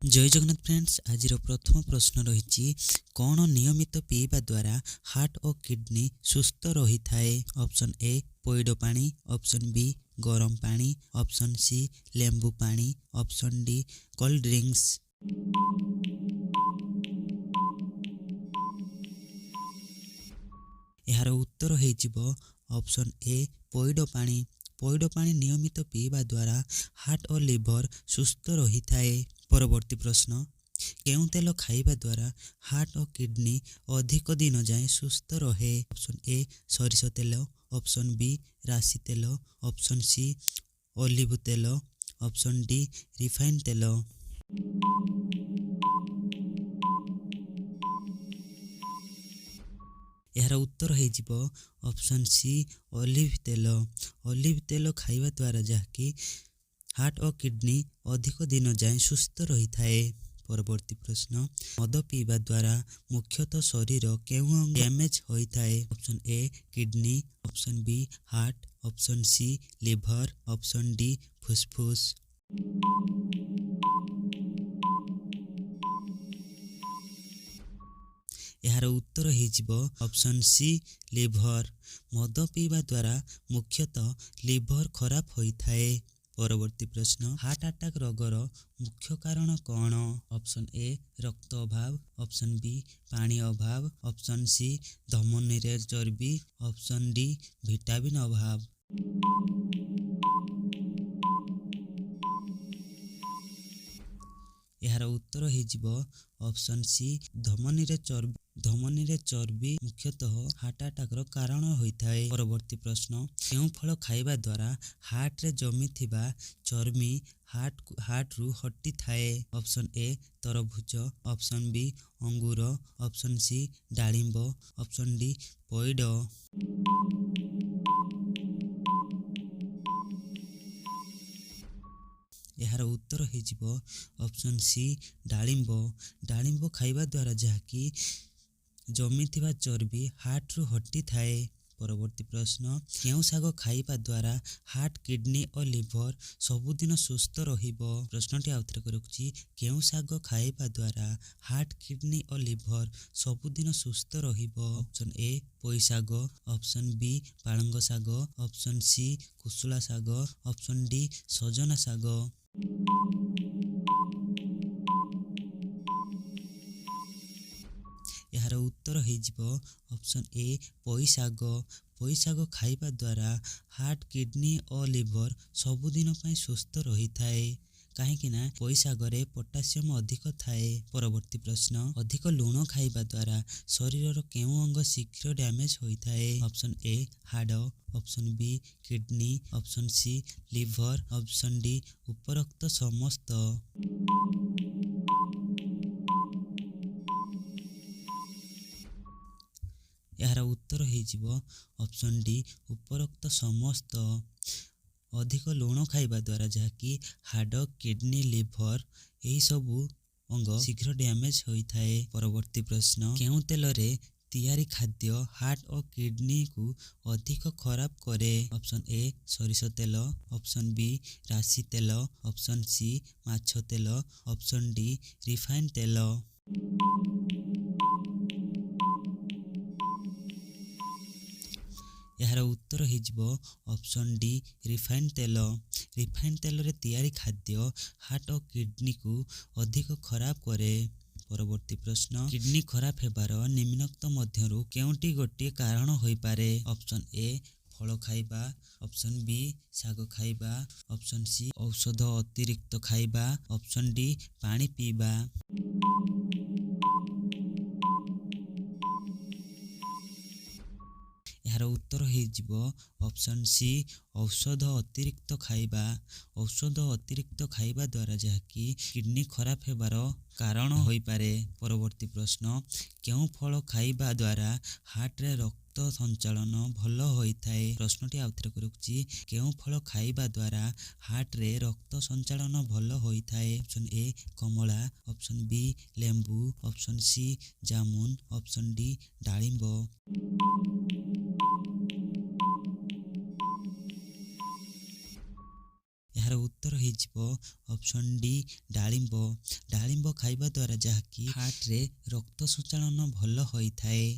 जय जगन्नाथ फ्रेंड्स। आज प्रथम प्रश्न रही कौन नियमित पीवा द्वारा हार्ट और किडनी सुस्थ रही थाए। ऑप्शन ए पैड पानी, ऑप्शन बी गरम पानी, ऑप्शन सी लेंबू पानी, ऑप्शन डी कोल्ड ड्रिंक्स। यार उत्तर हो ऑप्शन ए पैड पानी। पैड पानी नियमित पीवा द्वारा हार्ट और लिवर सुस्थ रही थाए। परवर्ती प्रश्न, केउं तेल खाइबा द्वारा हार्ट और किडनी अधिक दिन जाए सुस्थ रहे। ऑप्शन ए सरिष तेल, ऑप्शन बी राशि तेल, ऑप्शन सी ओलिव तेल, ऑप्शन डी रिफाइन तेल। यार उत्तर हो ऑप्शन सी ओलिव तेल। ओलिव तेल खाइबा द्वारा जहाँकि हार्ट और किडनी अधिक दिन जाए सुस्थ रही थाए। परवर्ती प्रश्न, मद पीवा द्वारा मुख्यतः शरीर केउं अंग डैमेज होता है। Option A kidney, option B heart, option C liver, option D फुसफुस। यार उत्तर हो ऑप्शन सी लिवर। मद पीवा द्वारा मुख्यतः लिवर खराब होता है। परवर्ती प्रश्न, हार्ट अटैक रोगर मुख्य कारण कौन। ऑप्शन ए रक्त अभाव, ऑप्शन बी पानी अभाव, ऑप्शन सी धमनी रे चर्बी, ऑप्शन डी विटामिन अभाव। यार उत्तर हो ऑप्शन सी धमनी रे चर्बी। धमनी रे चर्बी मुख्यतः हार्ट अटैक रो कारण होता है। परवर्ती प्रश्न, केउं फल खाइबा द्वारा हार्ट रे जमी थिबा चर्बी हार्ट रु हटी थाए। ऑप्शन ए तरभुज, ऑप्शन बी अंगूर, ऑप्शन सी डालिंब, ऑप्शन डी पैड। यार उत्तर हो ऑप्शन सी डालिंब। डालिंब खाइबा द्वारा जहाँकि जमी थिबा चर्बी हार्ट रु हटी थाए। परवर्ती प्रश्न, केउं शाग खाइबा द्वारा हार्ट, किडनी और लिवर सबुदिन सुस्थ रहिबो। प्रश्नटी आउथरे करूची, केउं शाग खाइबा द्वारा हार्ट, किडनी और लिवर सबुदिन सुस्थ रहिबो। ऑप्शन ए पोई शाग, ऑप्शन बी पालंग शाग, ऑप्शन सी कुसुला शाग, ऑप्शन डी सजना शाग। यार उत्तर हो ऑप्शन ए पोई शाग। पोई शाग खाइबा द्वारा हार्ट, किडनी और लिवर सबुदिन सुस्थ रही थाए। कहीं पोई शागरे पोटासियम अधिक थाए। परवर्ती प्रश्न, अधिक लुण खाइबा द्वारा शरीर केउं अंग शीघ्र डैमेज होता है। ऑप्शन ए हाड़, option B kidney, option C liver, option D उपरोक्त समस्त। यार उत्तर हो ऑप्शन डी उपरोक्त समस्त। अधिक लुण खाइबा द्वारा जहाँकि हाड़, किडनी, लिवर यही सबू अंग शीघ्र डैमेज होता है। परवर्ती प्रश्न, केउं तेल रे तैयारी खाद्य हार्ट और किडनी को अधिक खराब करे। ऑप्शन ए सरिष तेल, ऑप्शन बी राशि तेल, ऑप्शन सी माछ तेल, ऑप्शन डी रिफाइन तेल। यार उत्तर हो ऑप्शन डी रिफाइन तेल। रिफाइन तेल रे तैयारी खाद्य हार्ट और किडनी को अधिक खराब करे। परवर्ती प्रश्न, किडनी खराब हेबार निम्नोक्त मध्यरु केउंटी गोटे कारण होई पारे। ऑप्शन ए फल खाइबा, ऑप्शन बी शाग खाइबा, ऑप्शन सी औषध अतिरिक्त खाइबा, ऑप्शन डी पानी पीबा। यार उत्तर हो ऑप्शन सी औषध अतिरिक्त खाइबा। औषध अतिरिक्त खाइबा द्वारा जहाँकि किडनी खराब हेबार कारण होई पारे। परवर्ती प्रश्न, केउं फल खाइबा द्वारा हार्ट रे रक्त संचालन भल होता है। प्रश्नटी आउथरे करूची, केउं फल खाइबा द्वारा हार्ट रे रक्त संचालन भल होता है। ऑप्शन ए कमला, ऑप्शन बी लेंबू, ऑप्शन सी जामुन, ऑप्शन डी डालिंब। यार ଏହାର ଉତ୍ତର ହେଇଯିବ ଅପସନ୍ ଡି ଡାଳିମ୍ବ। ଡାଳିମ୍ବ ଖାଇବା ଦ୍ୱାରା ଯାହାକି ହାର୍ଟରେ ରକ୍ତ ସଞ୍ଚାଳନ ଭଲ ହୋଇଥାଏ।